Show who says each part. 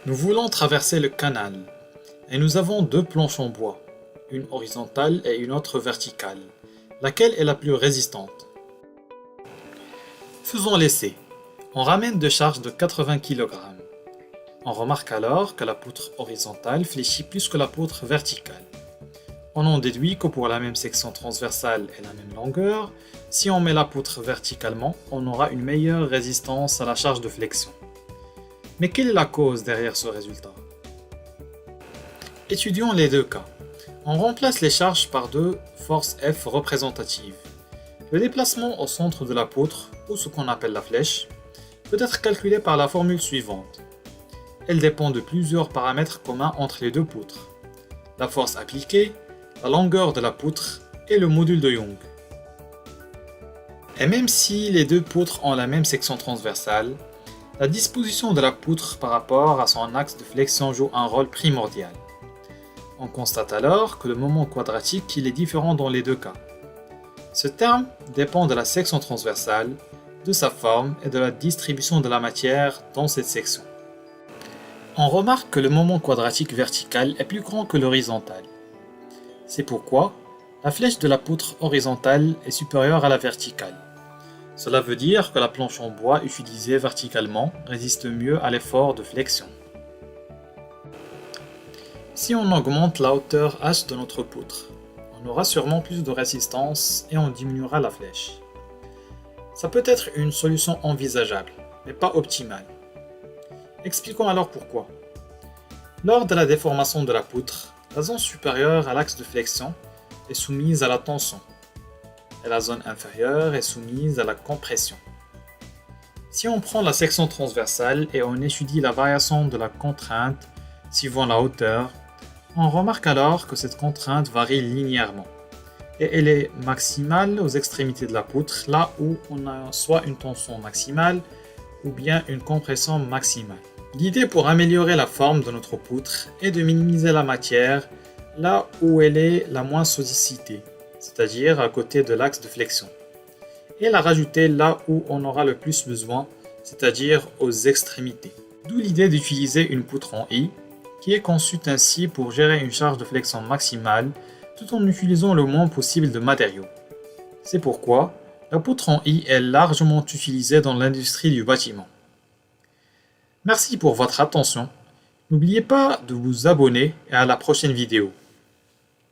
Speaker 1: Nous voulons traverser le canal et nous avons deux planches en bois, une horizontale et une autre verticale. Laquelle est la plus résistante? Faisons l'essai. On ramène deux charges de 80 kg. On remarque alors que la poutre horizontale fléchit plus que la poutre verticale. On en déduit que pour la même section transversale et la même longueur, si on met la poutre verticalement, on aura une meilleure résistance à la charge de flexion. Mais quelle est la cause derrière ce résultat? Étudions les deux cas. On remplace les charges par deux forces F représentatives. Le déplacement au centre de la poutre, ou ce qu'on appelle la flèche, peut être calculé par la formule suivante. Elle dépend de plusieurs paramètres communs entre les deux poutres. La force appliquée, la longueur de la poutre et le module de Young. Et même si les deux poutres ont la même section transversale, la disposition de la poutre par rapport à son axe de flexion joue un rôle primordial. On constate alors que le moment quadratique est différent dans les deux cas. Ce terme dépend de la section transversale, de sa forme et de la distribution de la matière dans cette section. On remarque que le moment quadratique vertical est plus grand que l'horizontal. C'est pourquoi la flèche de la poutre horizontale est supérieure à la verticale. Cela veut dire que la planche en bois utilisée verticalement résiste mieux à l'effort de flexion. Si on augmente la hauteur H de notre poutre, on aura sûrement plus de résistance et on diminuera la flèche. Ça peut être une solution envisageable, mais pas optimale. Expliquons alors pourquoi. Lors de la déformation de la poutre, la zone supérieure à l'axe de flexion est soumise à la tension et la zone inférieure est soumise à la compression. Si on prend la section transversale et on étudie la variation de la contrainte suivant la hauteur, on remarque alors que cette contrainte varie linéairement et elle est maximale aux extrémités de la poutre, là où on a soit une tension maximale ou bien une compression maximale. L'idée pour améliorer la forme de notre poutre est de minimiser la matière là où elle est la moins sollicitée, c'est-à-dire à côté de l'axe de flexion, et la rajouter là où on aura le plus besoin, c'est-à-dire aux extrémités. D'où l'idée d'utiliser une poutre en I, qui est conçue ainsi pour gérer une charge de flexion maximale tout en utilisant le moins possible de matériaux. C'est pourquoi la poutre en I est largement utilisée dans l'industrie du bâtiment. Merci pour votre attention. N'oubliez pas de vous abonner et à la prochaine vidéo.